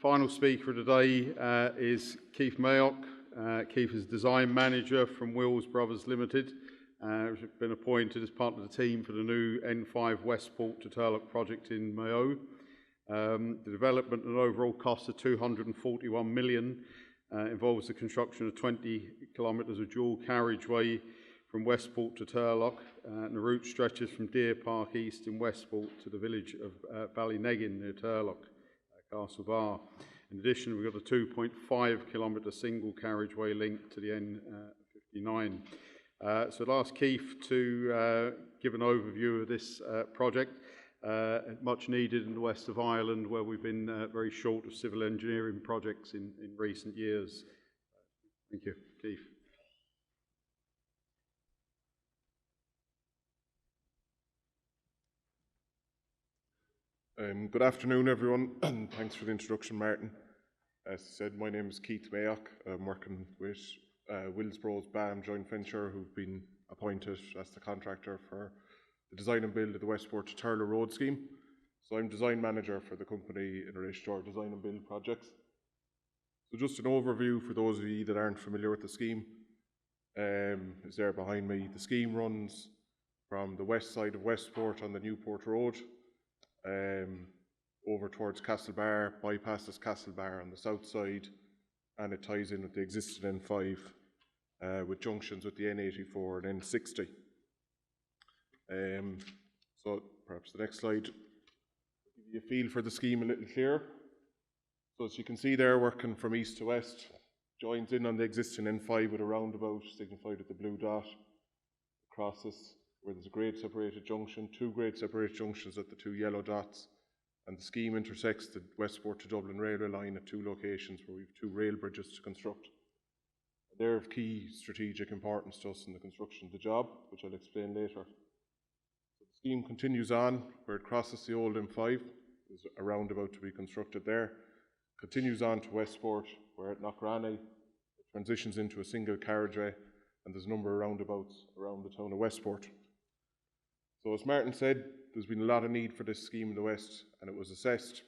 Final speaker today is Keith Mayock. Keith is design manager from Wills Brothers Limited. He's been appointed as part of the team for the new N5 Westport to Turlough project in Mayock. The development and overall cost of £241 million involves the construction of 20 kilometres of dual carriageway from Westport to Turlough, and the route stretches from Deer Park East in Westport to the village of Ballyneggin near Turlough, Castle Bar. In addition, we've got a 2.5 kilometre single carriageway link to the N59. So I'll ask Keith to give an overview of this project, much needed in the west of Ireland, where we've been very short of civil engineering projects in recent years. Thank you, Keith. Good afternoon, everyone, and thanks for the introduction, Martin. As I said, my name is Keith Mayock. I'm working with Wills Bros BAM joint venture, who've been appointed as the contractor for the design and build of the Westport to Turlough road scheme. So I'm design manager for the company in relation to our design and build projects. So just an overview for those of you that aren't familiar with the scheme is there behind me. The scheme runs from the west side of Westport on the Newport Road over towards Castlebar, bypasses Castlebar on the south side, and it ties in with the existing N5 with junctions with the N84 and N60. So perhaps the next slide will give you a feel for the scheme a little clearer. So as you can see there, working from east to west, joins in on the existing N5 with a roundabout signified with the blue dot. Crosses where there's a grade separated junction, two grade separated junctions at the two yellow dots, and the scheme intersects the Westport to Dublin railway line at two locations where we have two rail bridges to construct. They're of key strategic importance to us in the construction of the job, which I'll explain later. So the scheme continues on where it crosses the old M5, there's a roundabout to be constructed there, continues on to Westport where at Knockranny it transitions into a single carriageway, and there's a number of roundabouts around the town of Westport. So as Martin said, there's been a lot of need for this scheme in the West, and it was assessed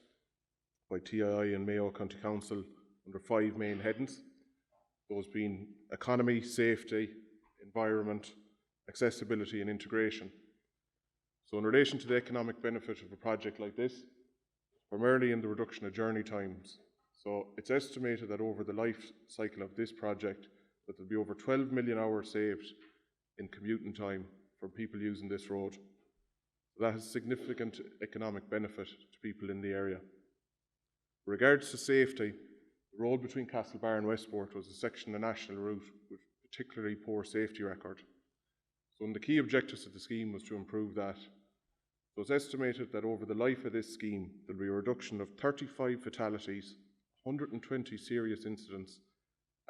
by TII and Mayo County Council under 5 main headings, those being economy, safety, environment, accessibility and integration. So in relation to the economic benefit of a project like this, primarily in the reduction of journey times. So it's estimated that over the life cycle of this project that there'll be over 12 million hours saved in commuting time for people using this road. So that has significant economic benefit to people in the area. With regards to safety, the road between Castlebar and Westport was a section of national route with particularly poor safety record. So one of the key objectives of the scheme was to improve that. So it's estimated that over the life of this scheme, there will be a reduction of 35 fatalities, 120 serious incidents,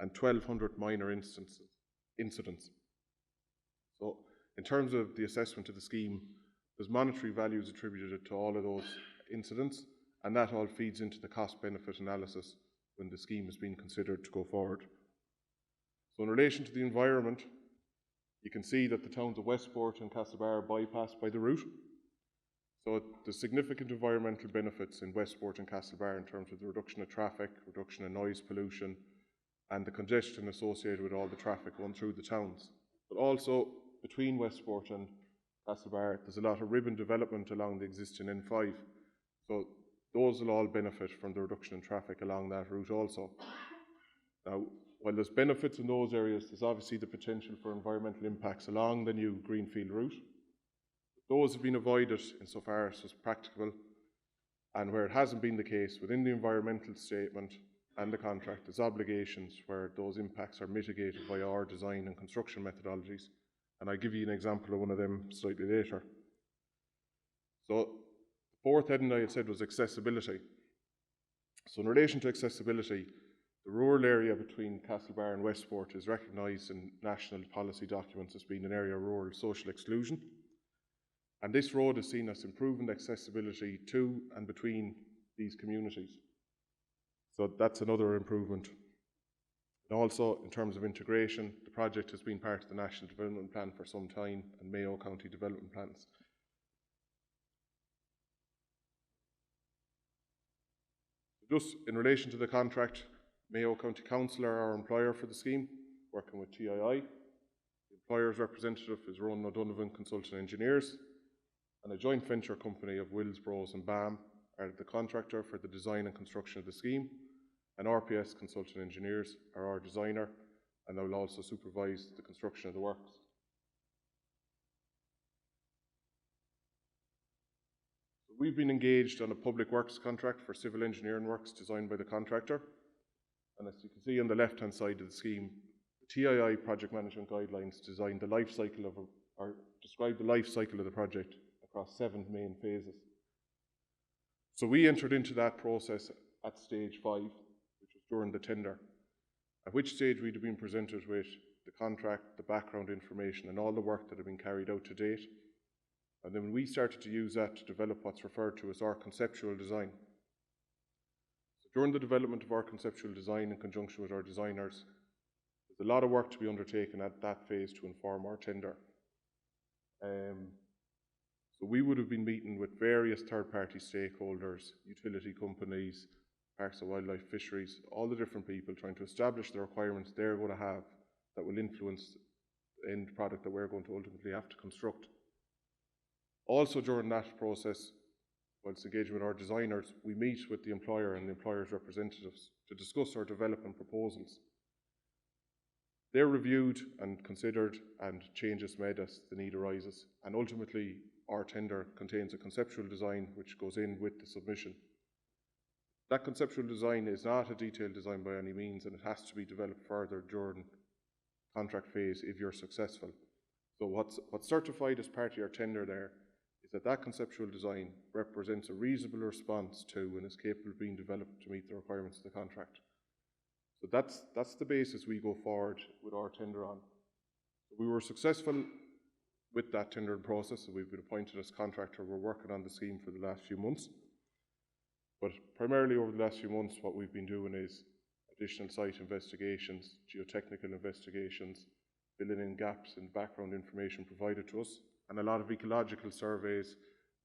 and 1,200 minor incidents. So in terms of the assessment of the scheme, there's monetary values attributed to all of those incidents, and that all feeds into the cost-benefit analysis when the scheme is being considered to go forward. So in relation to the environment, you can see that the towns of Westport and Castlebar are bypassed by the route. So there's significant environmental benefits in Westport and Castlebar in terms of the reduction of traffic, reduction of noise pollution, and the congestion associated with all the traffic going through the towns. But also, between Westport and Castlebar, there's a lot of ribbon development along the existing N5. So those will all benefit from the reduction in traffic along that route also. Now, while there's benefits in those areas, there's obviously the potential for environmental impacts along the new greenfield route. Those have been avoided insofar as was practicable, and where it hasn't been the case, within the environmental statement and the contract, there's obligations where those impacts are mitigated by our design and construction methodologies. And I'll give you an example of one of them slightly later. So the fourth heading I had said was accessibility. So in relation to accessibility, the rural area between Castlebar and Westport is recognised in national policy documents as being an area of rural social exclusion. And this road is seen as improving accessibility to and between these communities. So that's another improvement. And also, in terms of integration, the project has been part of the National Development Plan for some time and Mayo County Development Plans. Just in relation to the contract, Mayo County Council are our employer for the scheme, working with TII. The employer's representative is Ronan O'Donovan Consultant Engineers, and a joint venture company of Wills, Bros and BAM are the contractor for the design and construction of the scheme, and RPS Consultant Engineers are our designer, and they will also supervise the construction of the works. We've been engaged on a public works contract for civil engineering works designed by the contractor. And as you can see on the left-hand side of the scheme, the TII project management guidelines describe the life cycle of the project across 7 main phases. So we entered into that process at stage 5, which was during the tender, at which stage we'd have been presented with the contract, the background information, and all the work that had been carried out to date. And then we started to use that to develop what's referred to as our conceptual design. So during the development of our conceptual design in conjunction with our designers, there's a lot of work to be undertaken at that phase to inform our tender. So we would have been meeting with various third-party stakeholders, utility companies, parks and wildlife, fisheries, all the different people trying to establish the requirements they're going to have that will influence the end product that we're going to ultimately have to construct. Also during that process, whilst engaging with our designers, we meet with the employer and the employer's representatives to discuss our development proposals. They're reviewed and considered, and changes made as the need arises, and ultimately our tender contains a conceptual design which goes in with the submission. That conceptual design is not a detailed design by any means, and it has to be developed further during the contract phase if you're successful. So what's certified as part of your tender there is that conceptual design represents a reasonable response to and is capable of being developed to meet the requirements of the contract. So that's the basis we go forward with our tender on. We were successful with that tendering process, and we've been appointed as contractor. We're working on the scheme for the last few months. But primarily over the last few months, what we've been doing is additional site investigations, geotechnical investigations, filling in gaps in background information provided to us, and a lot of ecological surveys,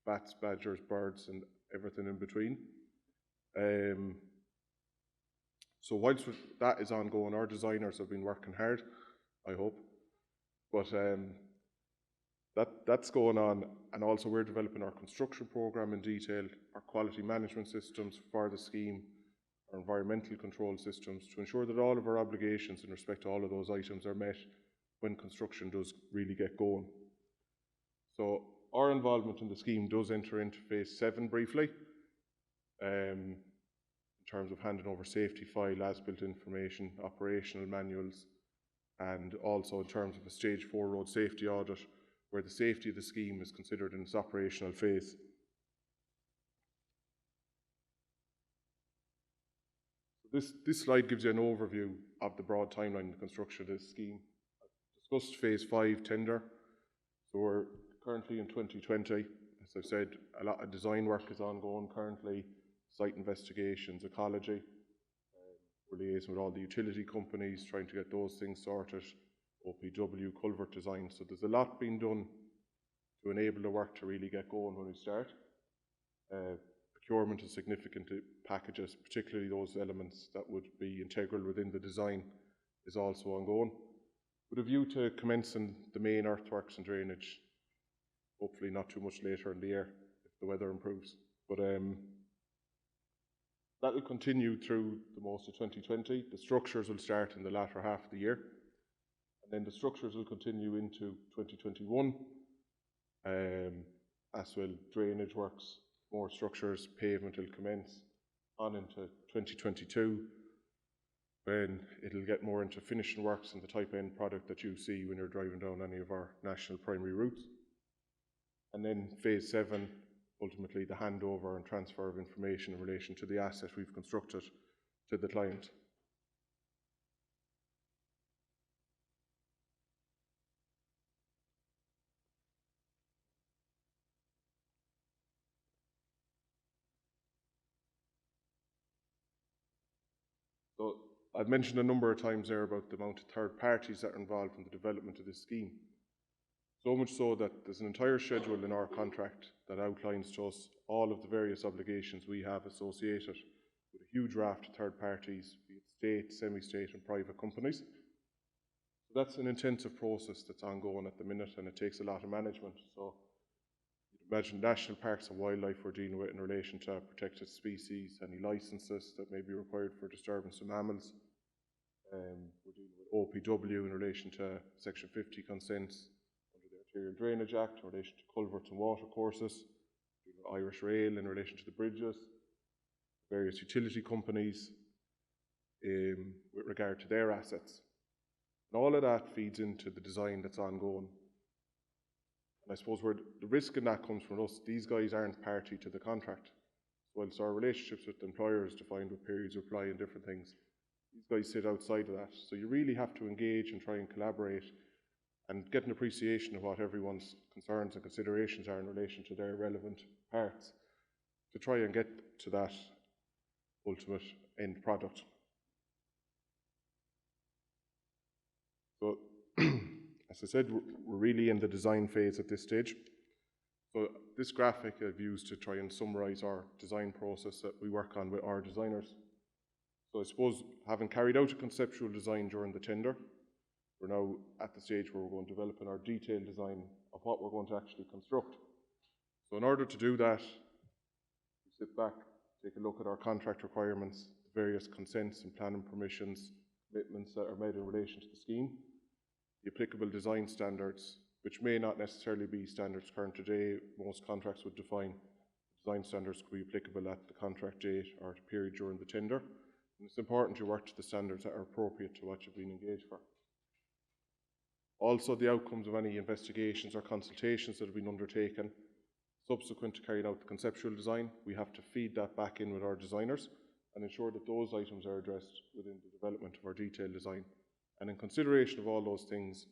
bats, badgers, birds, and everything in between. So whilst that is ongoing, our designers have been working hard, I hope. But that's going on, and also we're developing our construction programme in detail, our quality management systems for the scheme, our environmental control systems, to ensure that all of our obligations in respect to all of those items are met when construction does really get going. So our involvement in the scheme does enter into phase 7 briefly, in terms of handing over safety file, as-built information, operational manuals, and also in terms of a stage 4 road safety audit, where the safety of the scheme is considered in its operational phase. This slide gives you an overview of the broad timeline of construction of this scheme. I've discussed phase 5 tender, so we're currently in 2020. As I've said, a lot of design work is ongoing currently, site investigations, ecology. We're liaising with all the utility companies, trying to get those things sorted, OPW, culvert design. So there's a lot being done to enable the work to really get going when we start. Procurement of significant packages, particularly those elements that would be integral within the design, is also ongoing, with a view to commencing the main earthworks and drainage, hopefully not too much later in the year if the weather improves. But that will continue through the most of 2020. The structures will start in the latter half of the year, and then the structures will continue into 2021, as will drainage works, more structures, pavement will commence on into 2022, when it'll get more into finishing works and the type end product that you see when you're driving down any of our national primary routes. And then phase 7, ultimately the handover and transfer of information in relation to the asset we've constructed to the client. So I've mentioned a number of times there about the amount of third parties that are involved in the development of this scheme. So much so that there's an entire schedule in our contract that outlines to us all of the various obligations we have associated with a huge raft of third parties, be it state, semi-state and private companies. So that's an intensive process that's ongoing at the minute, and it takes a lot of management. So you'd imagine national parks and wildlife we're dealing with in relation to protected species, any licenses that may be required for disturbance of mammals. We're dealing with OPW in relation to Section 50 consents under the Arterial Drainage Act in relation to culverts and water courses, Irish Rail in relation to the bridges, various utility companies with regard to their assets. And all of that feeds into the design that's ongoing. And I suppose where the risk in that comes from us, these guys aren't party to the contract. So whilst our relationships with the employers defined with periods of apply and different things, these guys sit outside of that. So you really have to engage and try and collaborate and get an appreciation of what everyone's concerns and considerations are in relation to their relevant parts to try and get to that ultimate end product. So, as I said, we're really in the design phase at this stage. So this graphic I've used to try and summarize our design process that we work on with our designers. So I suppose, having carried out a conceptual design during the tender, we're now at the stage where we're going to develop our detailed design of what we're going to actually construct. So in order to do that, we sit back, take a look at our contract requirements, the various consents and planning permissions, commitments that are made in relation to the scheme, the applicable design standards, which may not necessarily be standards current today. Most contracts would define design standards could be applicable at the contract date or the period during the tender. And it's important you work to the standards that are appropriate to what you've been engaged for. Also, the outcomes of any investigations or consultations that have been undertaken subsequent to carrying out the conceptual design, we have to feed that back in with our designers and ensure that those items are addressed within the development of our detailed design. And in consideration of all those things,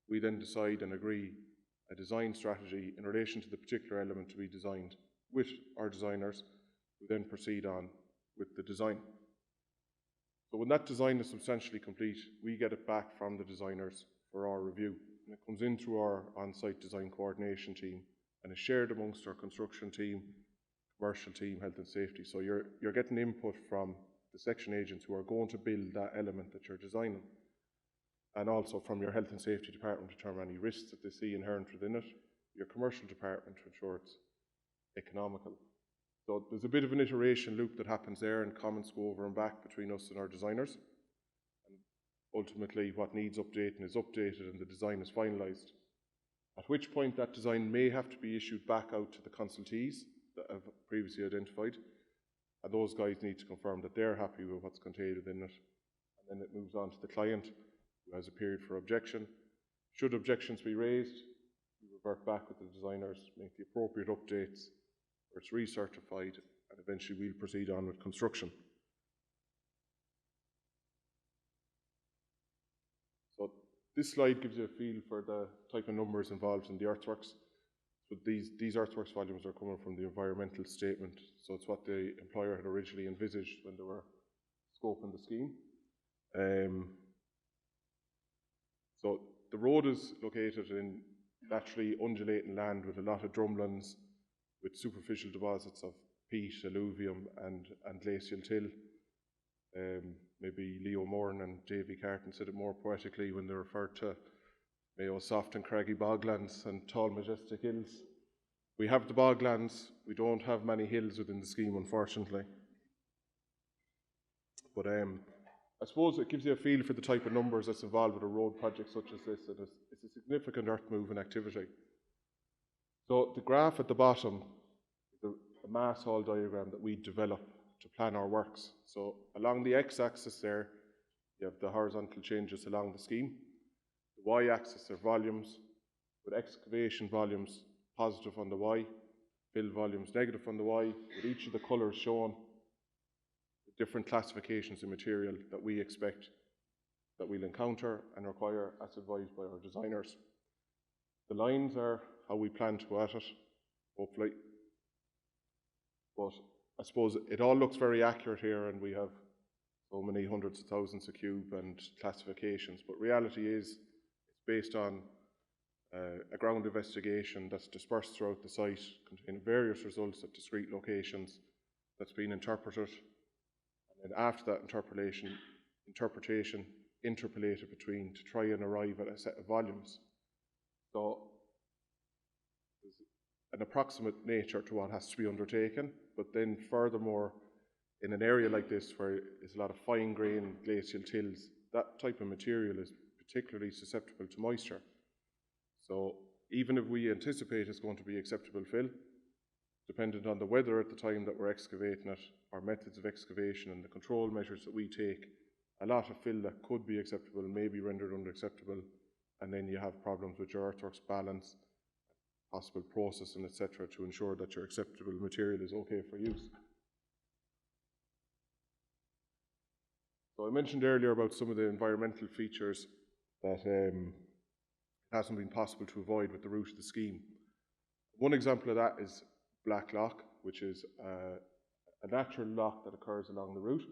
we then decide and agree a design strategy in relation to the particular element to be designed with our designers, who then proceed on with the design. So when that design is substantially complete, we get it back from the designers for our review. And it comes in through our on-site design coordination team and is shared amongst our construction team, commercial team, health and safety. So you're getting input from the section agents who are going to build that element that you're designing. And also from your health and safety department to determine any risks that they see inherent within it, your commercial department to ensure it's economical. So there's a bit of an iteration loop that happens there, and comments go over and back between us and our designers. And ultimately, what needs updating is updated and the design is finalised. At which point that design may have to be issued back out to the consultees that I've previously identified. And those guys need to confirm that they're happy with what's contained within it. And then it moves on to the client, who has a period for objection. Should objections be raised, we revert back with the designers, make the appropriate updates, where it's recertified, and eventually we'll proceed on with construction. So this slide gives you a feel for the type of numbers involved in the earthworks. So these earthworks volumes are coming from the environmental statement, so it's what the employer had originally envisaged when they were scoping the scheme. So the road is located in naturally undulating land with a lot of drumlins, with superficial deposits of peat, alluvium and glacial till. Maybe Leo Moran and Davy Carton said it more poetically when they referred to Mayo's soft and craggy boglands and tall majestic hills. We have the boglands, we don't have many hills within the scheme, unfortunately. But I suppose it gives you a feel for the type of numbers that's involved with a road project such as this, and it's a significant earth moving activity. So the graph at the bottom is a mass haul diagram that we develop to plan our works. So along the x-axis there, you have the horizontal changes along the scheme. The y-axis are volumes, with excavation volumes positive on the y, fill volumes negative on the y, with each of the colours shown the different classifications of material that we expect that we'll encounter and require as advised by our designers. The lines are how we plan to go at it, hopefully. But I suppose it all looks very accurate here, and we have so many hundreds of thousands of cube and classifications, but reality is it's based on a ground investigation that's dispersed throughout the site, containing various results at discrete locations, that's been interpreted And then after that interpretation interpolated between to try and arrive at a set of volumes. So there's an approximate nature to what has to be undertaken, but then furthermore, in an area like this where there's a lot of fine grain glacial tills, that type of material is particularly susceptible to moisture. So even if we anticipate it's going to be acceptable fill, dependent on the weather at the time that we're excavating it, our methods of excavation and the control measures that we take, a lot of fill that could be acceptable may be rendered unacceptable, and then you have problems with your earthworks balance, possible processing, etc., to ensure that your acceptable material is okay for use. So I mentioned earlier about some of the environmental features that hasn't been possible to avoid with the route of the scheme. One example of that is Blacklock, which is a natural lock that occurs along the route,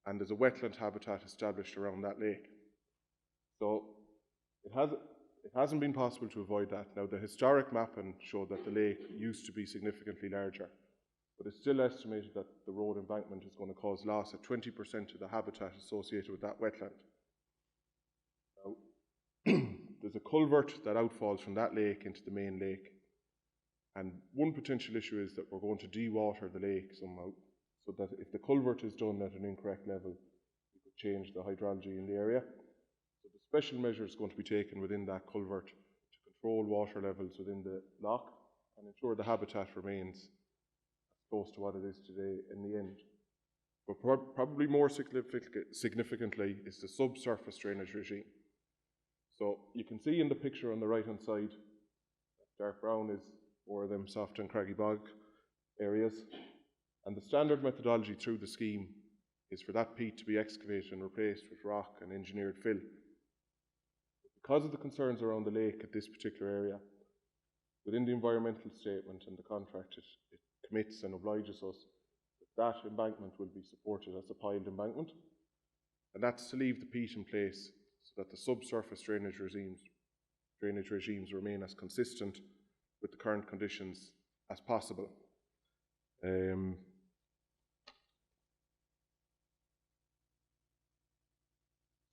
and there's a wetland habitat established around that lake. So it hasn't been possible to avoid that. Now, the historic mapping showed that the lake used to be significantly larger, but it's still estimated that the road embankment is going to cause loss of 20% of the habitat associated with that wetland. Now, there's a culvert that outfalls from that lake into the main lake, and one potential issue is that we're going to dewater the lake somehow, so that if the culvert is done at an incorrect level, we could change the hydrology in the area. So the special measure is going to be taken within that culvert to control water levels within the loch and ensure the habitat remains close to what it is today in the end. But probably more significantly is the subsurface drainage regime. So you can see in the picture on the right hand side, dark brown is more of them soft and craggy bog areas. And the standard methodology through the scheme is for that peat to be excavated and replaced with rock and engineered fill. Because of the concerns around the lake at this particular area, within the environmental statement and the contract, it commits and obliges us that embankment will be supported as a piled embankment. And that's to leave the peat in place so that the subsurface drainage regimes remain as consistent with the current conditions as possible.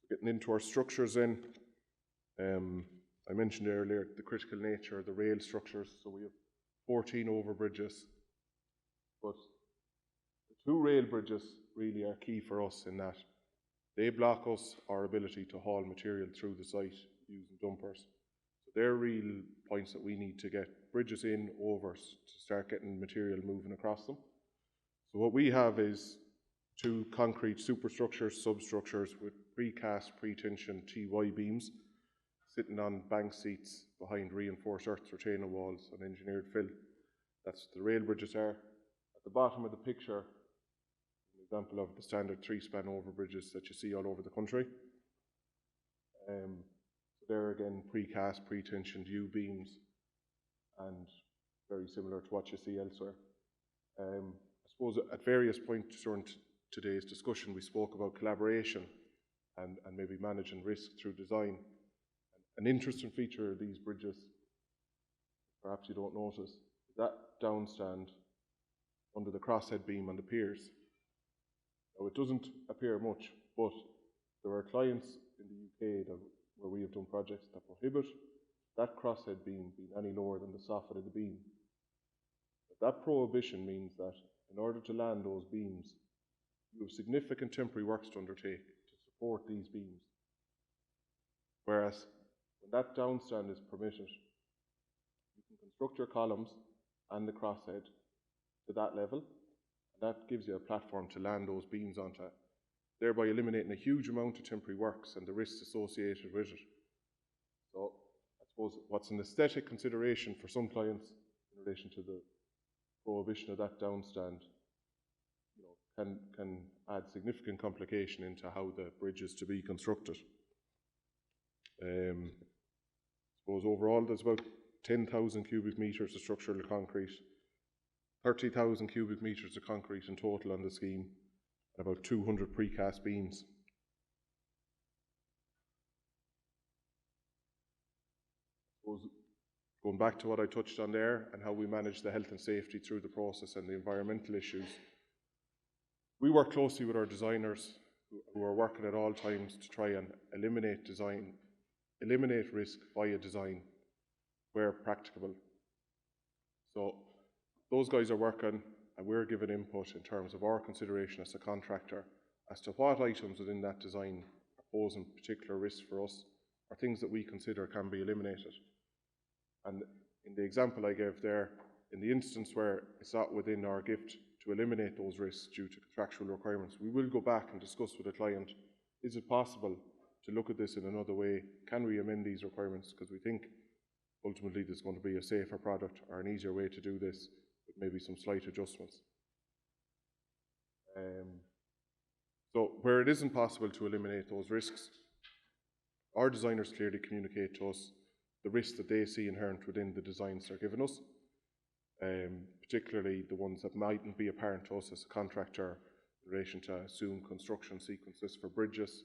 Getting into our structures then, I mentioned earlier the critical nature of the rail structures. So we have 14 overbridges, but the 2 rail bridges really are key for us in that they block our ability to haul material through the site using dumpers. So they're real points that we need to get bridges in over to start getting material moving across them. So what we have is 2 concrete superstructures, substructures with precast, pre-tension TY beams sitting on bank seats behind reinforced earth retaining walls and engineered fill. That's what the rail bridges are. At the bottom of the picture, an example of the standard 3-span overbridges that you see all over the country. So they're again precast, pre-tensioned U-beams and very similar to what you see elsewhere. I suppose at various points during today's discussion we spoke about collaboration and maybe managing risk through design. An interesting feature of these bridges, perhaps you don't notice, is that downstand under the crosshead beam on the piers. Now it doesn't appear much, but there are clients in the UK where we have done projects that prohibit that crosshead beam being any lower than the soffit of the beam. But that prohibition means that in order to land those beams, you have significant temporary works to undertake to support these beams. Whereas when that downstand is permitted, you can construct your columns and the crosshead to that level, and that gives you a platform to land those beams onto, thereby eliminating a huge amount of temporary works and the risks associated with it. So I suppose what's an aesthetic consideration for some clients in relation to the prohibition of that downstand, can add significant complication into how the bridge is to be constructed. I suppose overall there's about 10,000 cubic metres of structural concrete, 30,000 cubic metres of concrete in total on the scheme, and about 200 precast beams. I suppose going back to what I touched on there and how we manage the health and safety through the process and the environmental issues, We work closely with our designers who are working at all times to try and eliminate risk via design where practicable. So those guys are working and we're giving input in terms of our consideration as a contractor as to what items within that design are posing particular risks for us or things that we consider can be eliminated. And in the example I gave there, in the instance where it's not within our gift to eliminate those risks due to contractual requirements, we will go back and discuss with the client, is it possible to look at this in another way? Can we amend these requirements? Because we think ultimately there's going to be a safer product or an easier way to do this with maybe some slight adjustments. So where it isn't possible to eliminate those risks, our designers clearly communicate to us the risks that they see inherent within the designs they're giving us, particularly the ones that mightn't be apparent to us as a contractor in relation to assumed construction sequences for bridges,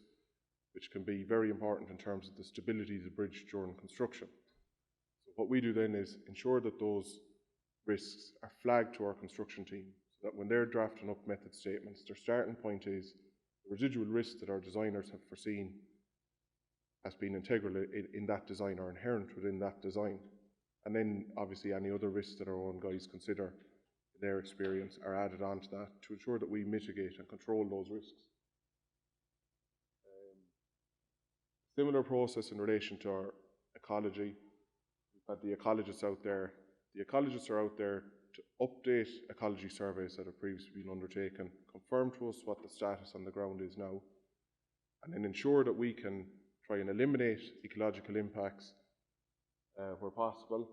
which can be very important in terms of the stability of the bridge during construction. So what we do then is ensure that those risks are flagged to our construction team, so that when they're drafting up method statements, their starting point is the residual risks that our designers have foreseen has been integral in that design or inherent within that design. And then obviously any other risks that our own guys consider in their experience are added on to that to ensure that we mitigate and control those risks. Similar process in relation to our ecology. We've had the ecologists out there. The ecologists are out there to update ecology surveys that have previously been undertaken, confirm to us what the status on the ground is now, and then ensure that we can try and eliminate ecological impacts where possible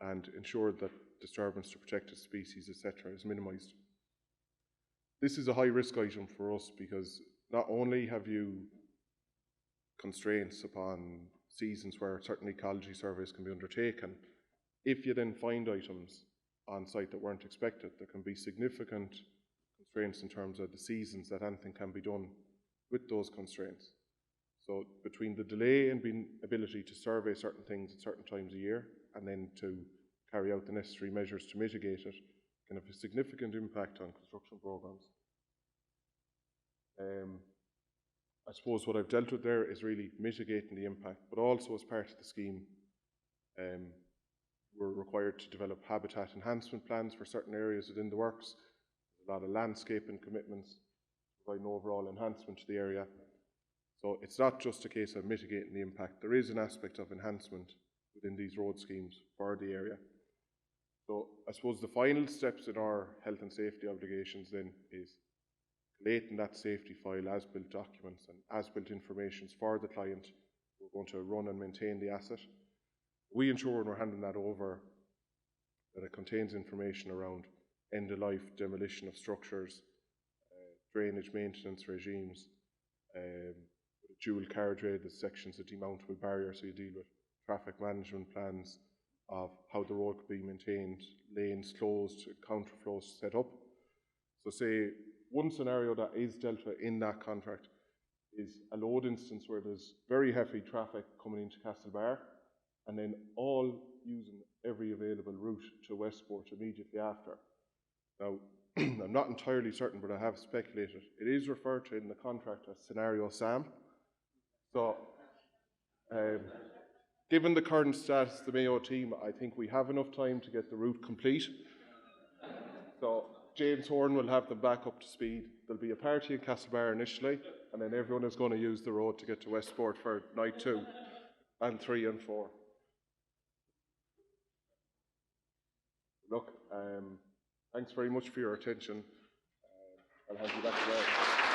and ensure that disturbance to protected species, etc., is minimised. This is a high risk item for us because not only have you constraints upon seasons where certain ecology surveys can be undertaken, if you then find items on site that weren't expected, there can be significant constraints in terms of the seasons that anything can be done with those constraints. So between the delay in being ability to survey certain things at certain times a year and then to carry out the necessary measures to mitigate it can have a significant impact on construction programs. I suppose what I've dealt with there is really mitigating the impact, but also as part of the scheme, we're required to develop habitat enhancement plans for certain areas within the works, a lot of landscaping commitments to provide an overall enhancement to the area. So it's not just a case of mitigating the impact, there is an aspect of enhancement within these road schemes for the area. So I suppose the final steps in our health and safety obligations then is collating that safety file, as-built documents and as-built information for the client who are going to run and maintain the asset. We ensure when we're handing that over that it contains information around end-of-life demolition of structures, drainage maintenance regimes, dual carriageway, the sections of demountable barriers, so you deal with traffic management plans of how the road could be maintained, lanes closed, counterflows set up. So say one scenario that is dealt with in that contract is a load instance where there's very heavy traffic coming into Castlebar and then all using every available route to Westport immediately after. Now, I'm not entirely certain, but I have speculated. It is referred to in the contract as Scenario SAM. So, given the current status of the Mayo team, I think we have enough time to get the route complete. So, James Horn will have them back up to speed. There'll be a party in Castlebar initially, and then everyone is going to use the road to get to Westport for night 2 and 3 and 4. Look, thanks very much for your attention. I'll hand you back to Ed.